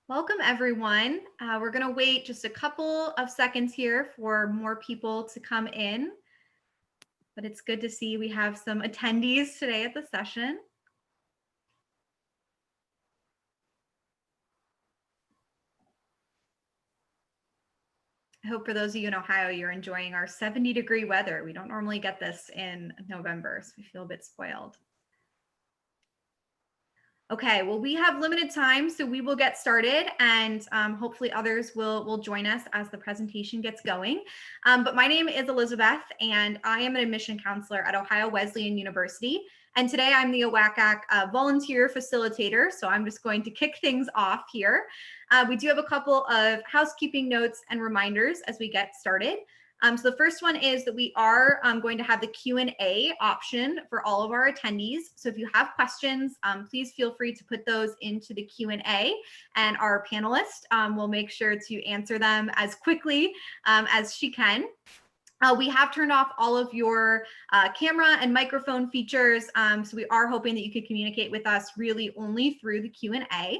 Welcome, everyone. We're going to wait just a couple of seconds here for more people to come in. But it's good to see we have some attendees today at the session. I hope for those of you in Ohio, you're enjoying our 70-degree weather. We don't normally get this in November, so we feel a bit spoiled. Okay, well, we have limited time, so we will get started, and hopefully others will join us as the presentation gets going. But my name is Elizabeth, and I am an admission counselor at Ohio Wesleyan University. And today I'm the OACAC volunteer facilitator, so I'm just going to kick things off here. We do have a couple of housekeeping notes and reminders as we get started. So the first one is that we are going to have the Q&A option for all of our attendees. So if you have questions, please feel free to put those into the Q&A, and our panelist will make sure to answer them as quickly as she can. We have turned off all of your camera and microphone features, so we are hoping that you could communicate with us really only through the Q&A.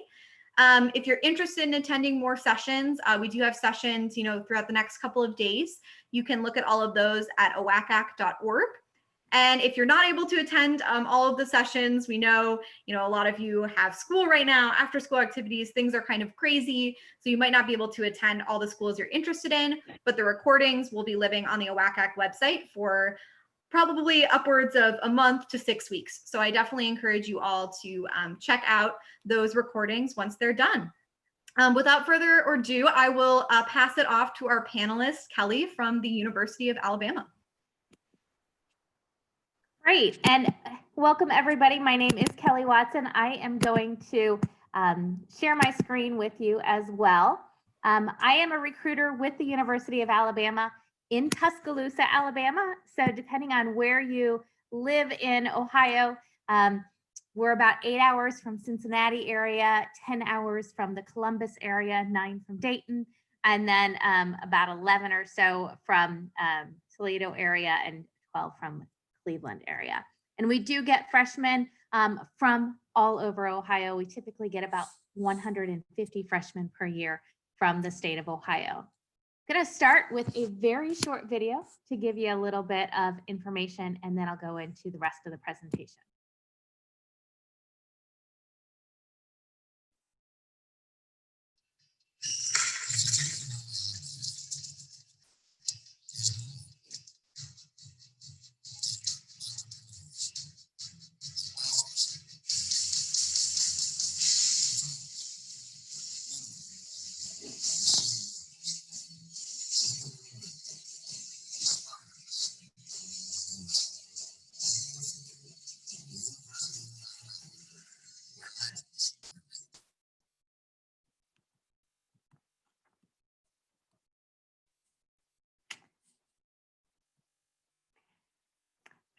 If you're interested in attending more sessions, we do have sessions, throughout the next couple of days. You can look at all of those at oacac.org. And if you're not able to attend all of the sessions, we know, a lot of you have school right now, after school activities, things are kind of crazy. So you might not be able to attend all the schools you're interested in, but the recordings will be living on the OACAC website for probably upwards of a month to 6 weeks. So I definitely encourage you all to check out those recordings once they're done. Without further ado, I will pass it off to our panelist, Kelly from the University of Alabama. Great, and welcome everybody. My name is Kelly Watson. I am going to share my screen with you as well. I am a recruiter with the University of Alabama in Tuscaloosa, Alabama. So depending on where you live in Ohio, we're about 8 hours from Cincinnati area, 10 hours from the Columbus area, 9 from Dayton, and then about 11 or so from Toledo area and 12 from Cleveland area. And we do get freshmen from all over Ohio. We typically get about 150 freshmen per year from the state of Ohio. I'm going to start with a very short video to give you a little bit of information, and then I'll go into the rest of the presentation.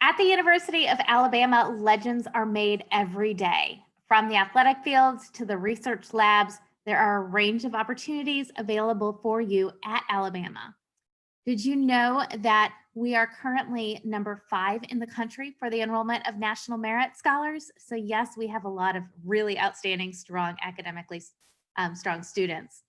At the University of Alabama, legends are made every day. From the athletic fields to the research labs, there are a range of opportunities available for you at Alabama. Did you know that we are currently number 5 in the country for the enrollment of National Merit Scholars? So yes, we have a lot of really outstanding, strong, academically strong students.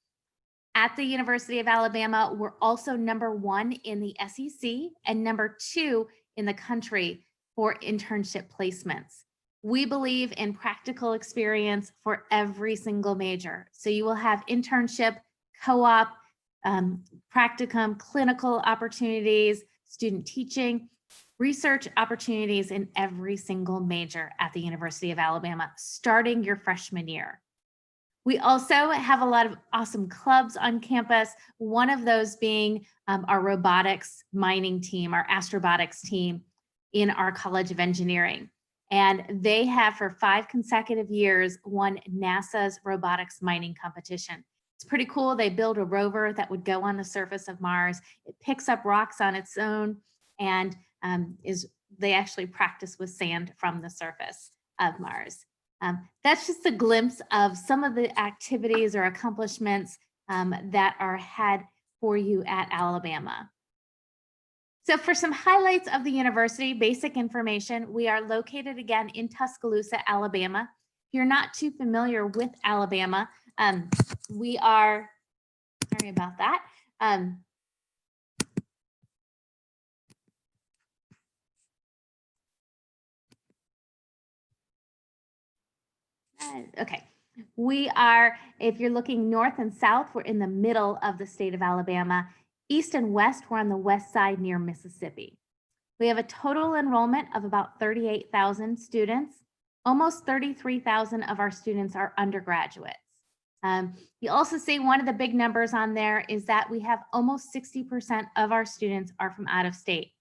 At the University of Alabama, we're also number 1 in the SEC and number 2 in the country for internship placements. We believe in practical experience for every single major. So you will have internship, co-op, practicum, clinical opportunities, student teaching, research opportunities in every single major at the University of Alabama, starting your freshman year. We also have a lot of awesome clubs on campus, one of those being our robotics mining team, our astrobotics team in our College of Engineering. And they have for 5 consecutive years won NASA's robotics mining competition. It's pretty cool. They build a rover that would go on the surface of Mars. It picks up rocks on its own, and they actually practice with sand from the surface of Mars. That's just a glimpse of some of the activities or accomplishments that are had for you at Alabama. So for some highlights of the university, basic information, we are located again in Tuscaloosa, Alabama. If you're not too familiar with Alabama, we are, sorry about that. Okay, we are, if you're looking north and south, we're in the middle of the state of Alabama. East and west, we're on the west side near Mississippi. We have a total enrollment of about 38,000 students. Almost 33,000 of our students are undergraduates. You also see one of the big numbers on there is that we have almost 60% of our students are from out of state.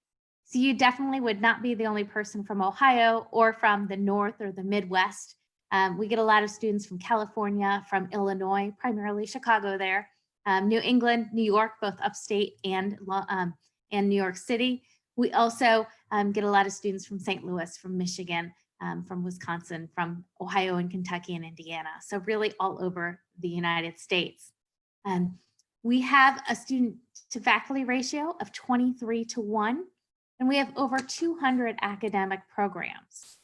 So you definitely would not be the only person from Ohio or from the North or the Midwest. We get a lot of students from California, from Illinois, primarily Chicago there, New England, New York, both upstate and New York City. We also get a lot of students from St. Louis, from Michigan, from Wisconsin, from Ohio and Kentucky and Indiana. So really all over the United States. We have a student to faculty ratio of 23:1, and we have over 200 academic programs,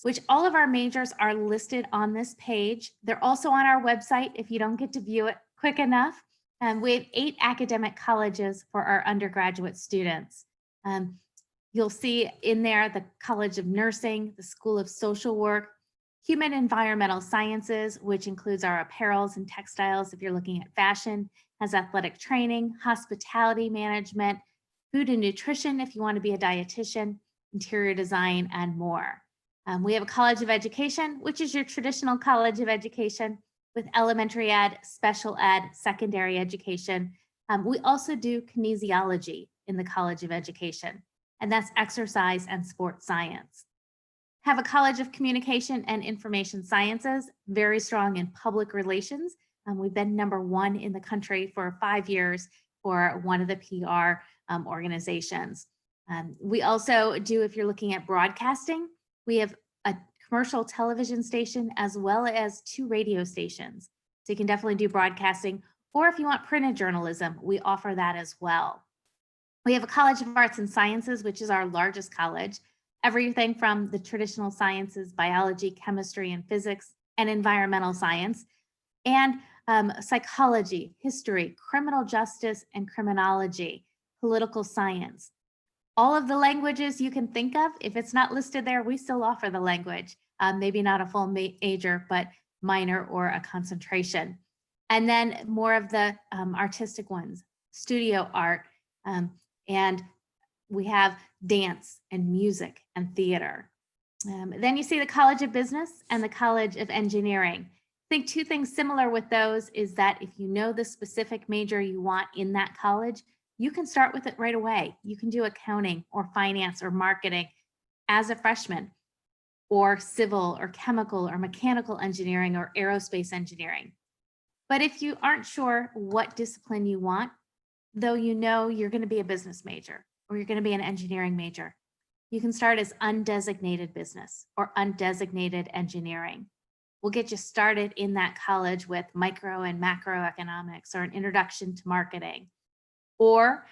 which all of our majors are listed on this page. They're also on our website if you don't get to view it quick enough. We have 8 academic colleges for our undergraduate students. You'll see in there the College of Nursing, the School of Social Work, Human Environmental Sciences, which includes our apparels and textiles if you're looking at fashion, has athletic training, hospitality management, food and nutrition if you want to be a dietitian, interior design, and more. We have a College of Education, which is your traditional college of education with elementary ed, special ed, secondary education. We also do kinesiology in the College of Education, and that's exercise and sports science. Have a College of Communication and Information Sciences, very strong in public relations. We've been #1 in the country for 5 years for one of the PR organizations. We also do, if you're looking at broadcasting, we have a commercial television station as well as 2 radio stations. So you can definitely do broadcasting, or if you want printed journalism, we offer that as well. We have a College of Arts and Sciences, which is our largest college. Everything from the traditional sciences, biology, chemistry, and physics, and environmental science, and psychology, history, criminal justice, and criminology, political science. All of the languages you can think of, if it's not listed there, we still offer the language. Maybe not a full major, but minor or a concentration. And then more of the artistic ones, studio art, and we have dance and music and theater. Then you see the College of Business and the College of Engineering. I think 2 things similar with those is that if you know the specific major you want in that college, you can start with it right away. You can do accounting or finance or marketing as a freshman, or civil or chemical or mechanical engineering or aerospace engineering. But if you aren't sure what discipline you want, though you know you're going to be a business major or you're going to be an engineering major, you can start as undesignated business or undesignated engineering. We'll get you started in that college with micro and macroeconomics or an introduction to marketing. Or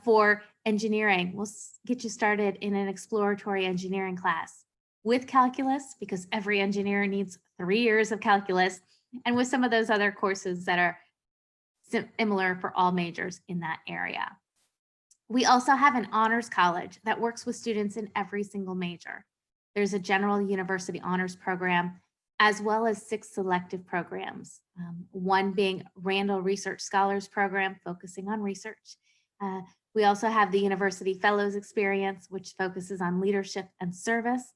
for engineering, we'll get you started in an exploratory engineering class with calculus, because every engineer needs 3 years of calculus, and with some of those other courses that are similar for all majors in that area. We also have an honors college that works with students in every single major. There's a general university honors program, as well as 6 selective programs, one being Randall Research Scholars Program, focusing on research. We also have the University Fellows Experience, which focuses on leadership and service.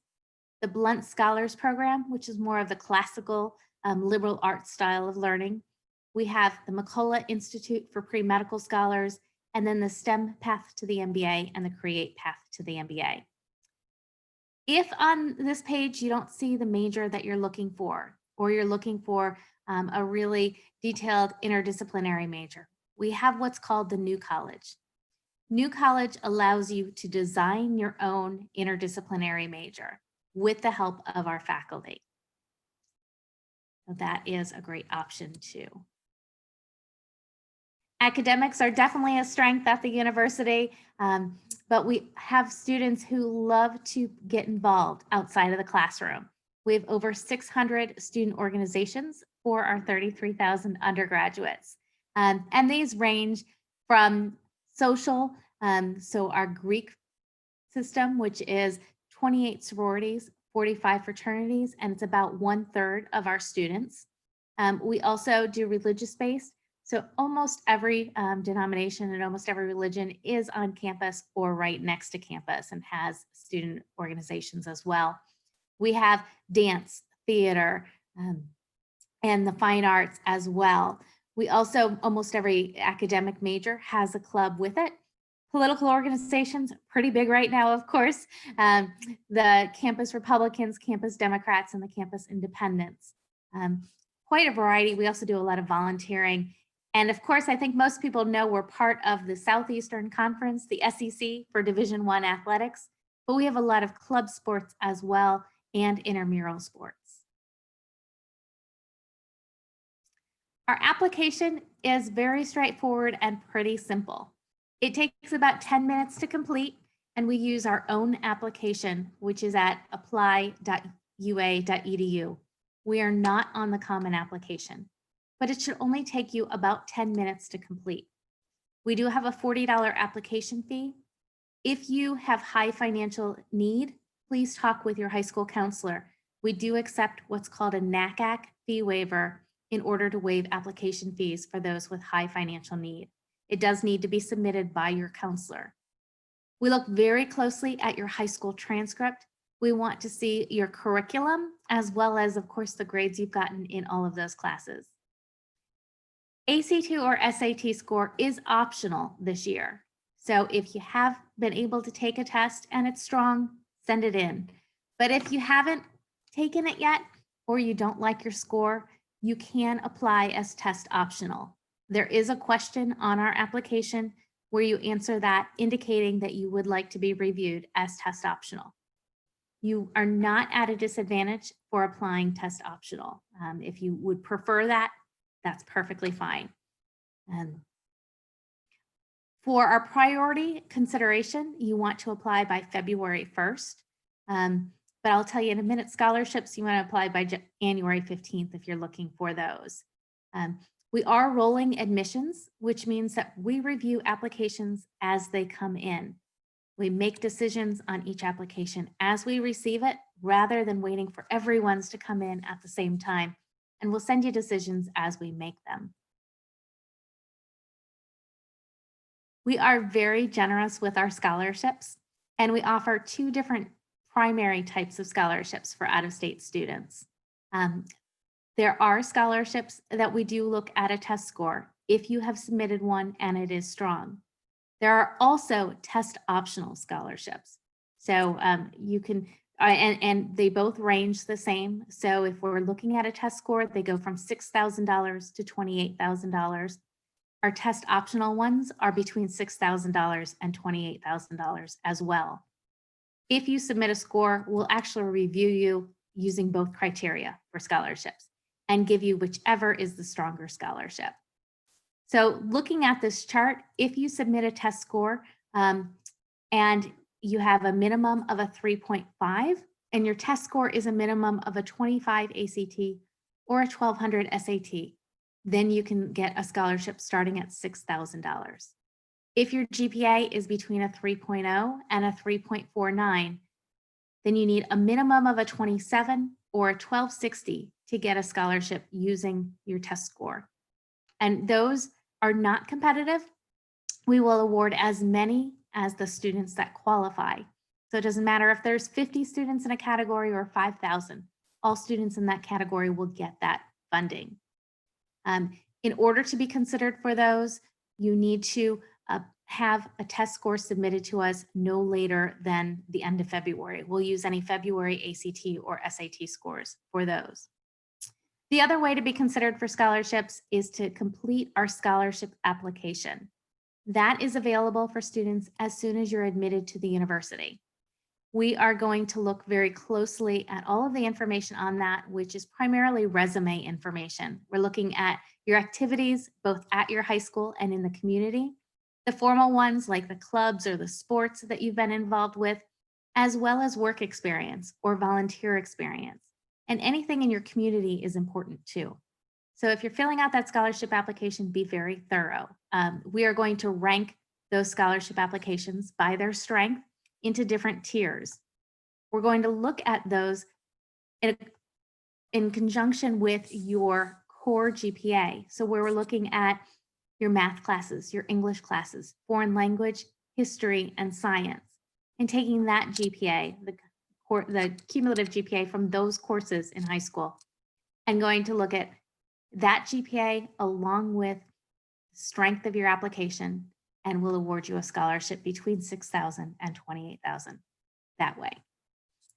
The Blunt Scholars Program, which is more of the classical liberal arts style of learning. We have the McCullough Institute for Pre-Medical Scholars, and then the STEM Path to the MBA and the Create Path to the MBA. If on this page you don't see the major that you're looking for, or you're looking for a really detailed interdisciplinary major, we have what's called the New College. New College allows you to design your own interdisciplinary major with the help of our faculty. So that is a great option too. Academics are definitely a strength at the university, but we have students who love to get involved outside of the classroom. We have over 600 student organizations for our 33,000 undergraduates. And these range from social, so our Greek system, which is 28 sororities, 45 fraternities, and it's about 1/3 of our students. We also do religious-based, so almost every denomination and almost every religion is on campus or right next to campus and has student organizations as well. We have dance, theater, and the fine arts as well. We also, almost every academic major has a club with it. Political organizations, pretty big right now, of course. The campus Republicans, campus Democrats, and the campus Independents. Quite a variety. We also do a lot of volunteering. And of course, I think most people know we're part of the Southeastern Conference, the SEC for Division I athletics, but we have a lot of club sports as well and intramural sports. Our application is very straightforward and pretty simple. It takes about 10 minutes to complete, and we use our own application, which is at apply.ua.edu. We are not on the Common Application, but it should only take you about 10 minutes to complete. We do have a $40 application fee. If you have high financial need, please talk with your high school counselor. We do accept what's called a NACAC fee waiver in order to waive application fees for those with high financial need. It does need to be submitted by your counselor. We look very closely at your high school transcript. We want to see your curriculum as well as, of course, the grades you've gotten in all of those classes. ACT or SAT score is optional this year. So if you have been able to take a test and it's strong, send it in. But if you haven't taken it yet or you don't like your score, you can apply as test optional. There is a question on our application where you answer that, indicating that you would like to be reviewed as test optional. You are not at a disadvantage for applying test optional. If you would prefer that, that's perfectly fine. For our priority consideration, you want to apply by February 1st. But I'll tell you in a minute, scholarships, you want to apply by January 15th if you're looking for those. We are rolling admissions, which means that we review applications as they come in. We make decisions on each application as we receive it, rather than waiting for everyone's to come in at the same time. And we'll send you decisions as we make them. We are very generous with our scholarships, and we offer 2 different primary types of scholarships for out-of-state students. There are scholarships that we do look at a test score if you have submitted one and it is strong. There are also test optional scholarships. So you can, and they both range the same. So if we're looking at a test score, they go from $6,000 to $28,000. Our test optional ones are between $6,000 and $28,000 as well. If you submit a score, we'll actually review you using both criteria for scholarships and give you whichever is the stronger scholarship. So looking at this chart, if you submit a test score and you have a minimum of a 3.5 and your test score is a minimum of a 25 ACT or a 1200 SAT, then you can get a scholarship starting at $6,000. If your GPA is between a 3.0 and a 3.49, then you need a minimum of a 27 or a 1260 to get a scholarship using your test score. And those are not competitive. We will award as many as the students that qualify. So it doesn't matter if there's 50 students in a category or 5,000, all students in that category will get that funding. In order to be considered for those, you need to have a test score submitted to us no later than the end of February. We'll use any February ACT or SAT scores for those. The other way to be considered for scholarships is to complete our scholarship application. That is available for students as soon as you're admitted to the university. We are going to look very closely at all of the information on that, which is primarily resume information. We're looking at your activities, both at your high school and in the community, the formal ones like the clubs or the sports that you've been involved with, as well as work experience or volunteer experience. And anything in your community is important too. So if you're filling out that scholarship application, be very thorough. We are going to rank those scholarship applications by their strength into different tiers. We're going to look at those in conjunction with your core GPA. So where we're looking at your math classes, your English classes, foreign language, history, and science, and taking that GPA, the cumulative GPA from those courses in high school, and going to look at that GPA along with the strength of your application, and we'll award you a scholarship between $6,000 and $28,000 that way.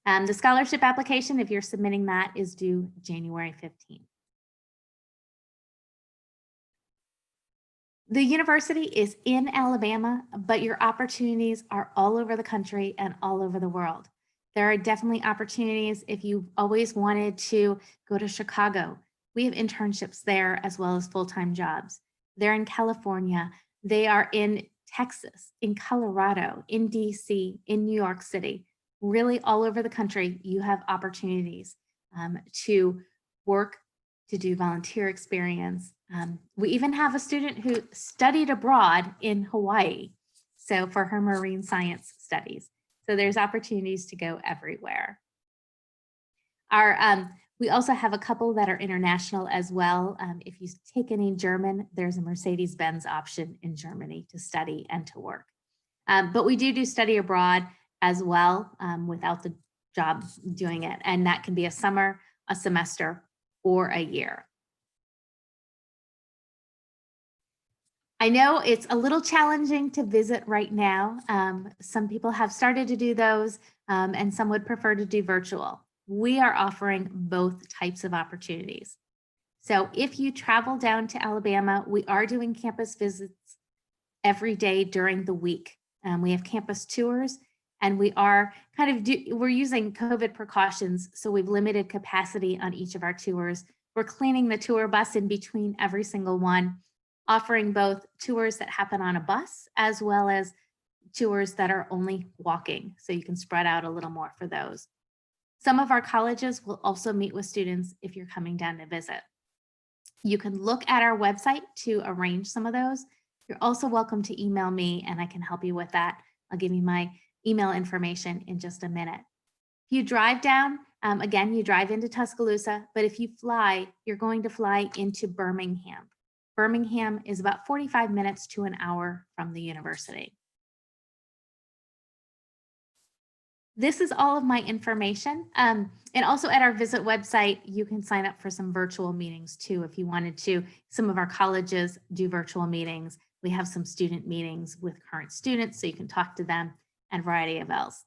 The scholarship application, if you're submitting that, is due January 15th. The university is in Alabama, but your opportunities are all over the country and all over the world. There are definitely opportunities if you've always wanted to go to Chicago. We have internships there as well as full-time jobs. They're in California. They are in Texas, in Colorado, in DC, in New York City. Really all over the country, you have opportunities to work, to do volunteer experience. We even have a student who studied abroad in Hawaii, so for her marine science studies. So there's opportunities to go everywhere. We also have a couple that are international as well. If you take any German, there's a Mercedes-Benz option in Germany to study and to work. But we do study abroad as well without the job doing it. And that can be a summer, a semester, or a year. I know it's a little challenging to visit right now. Some people have started to do those and some would prefer to do virtual. We are offering both types of opportunities. So if you travel down to Alabama, we are doing campus visits every day during the week. We have campus tours, and we are we're using COVID precautions, so we've limited capacity on each of our tours. We're cleaning the tour bus in between every single one, offering both tours that happen on a bus as well as tours that are only walking, so you can spread out a little more for those. Some of our colleges will also meet with students if you're coming down to visit. You can look at our website to arrange some of those. You're also welcome to email me and I can help you with that. I'll give you my email information in just a minute. If you drive down, again, you drive into Tuscaloosa, but if you fly, you're going to fly into Birmingham. Birmingham is about 45 minutes to an hour from the university. This is all of my information. And also at our visit website, you can sign up for some virtual meetings too if you wanted to. Some of our colleges do virtual meetings. We have some student meetings with current students so you can talk to them and a variety of else.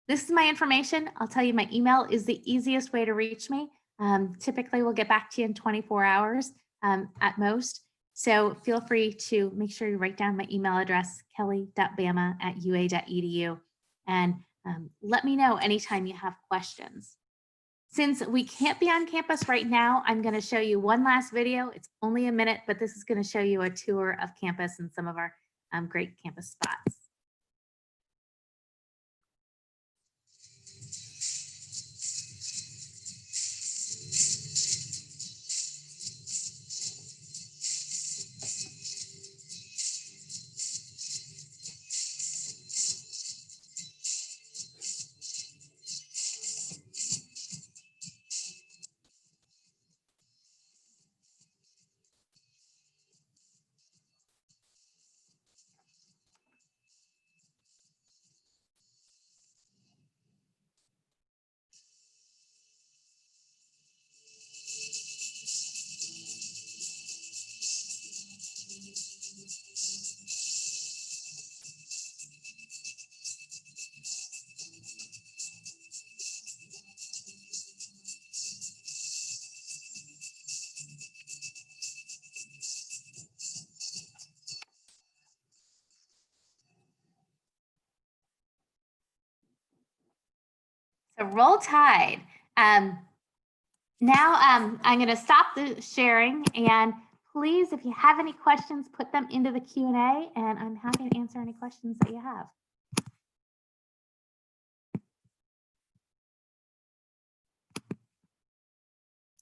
This is my information. I'll tell you my email is the easiest way to reach me. Typically we'll get back to you in 24 hours at most. So feel free to make sure you write down my email address, kelly.bama@ua.edu, and let me know anytime you have questions. Since we can't be on campus right now, I'm going to show you one last video. It's only a minute, but this is going to show you a tour of campus and some of our great campus spots. So roll tide. Now I'm going to stop the sharing, and please, if you have any questions, put them into the Q&A, and I'm happy to answer any questions that you have.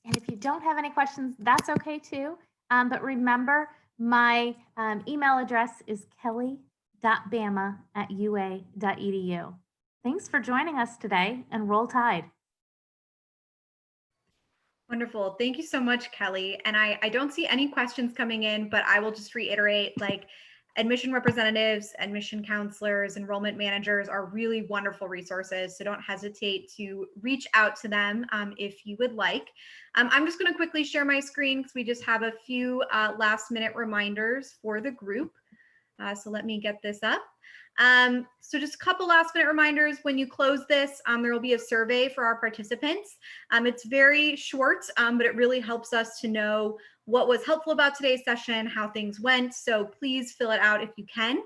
And if you don't have any questions, that's okay too. But remember, my email address is kelly.bama@ua.edu. Thanks for joining us today, and roll tide. Wonderful. Thank you so much, Kelly. And I don't see any questions coming in, but I will just reiterate, like, admission representatives, admission counselors, enrollment managers are really wonderful resources. So don't hesitate to reach out to them if you would like. I'm just going to quickly share my screen because we just have a few last minute reminders for the group. So let me get this up. So just a couple last minute reminders. When you close this, there will be a survey for our participants. It's very short, but it really helps us to know what was helpful about today's session, how things went. So please fill it out if you can.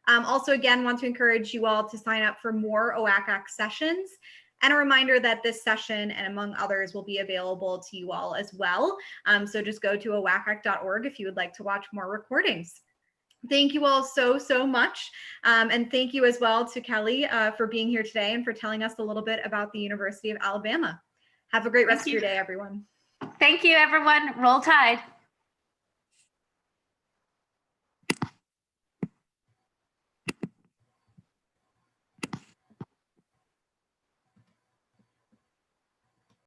Also, again, want to encourage you all to sign up for more OACAC sessions. And a reminder that this session, and among others, will be available to you all as well. So just go to oacac.org if you would like to watch more recordings. Thank you all so much. And thank you as well to Kelly for being here today and for telling us a little bit about the University of Alabama. Have a great rest of your day, everyone. Thank you, everyone. Roll tide.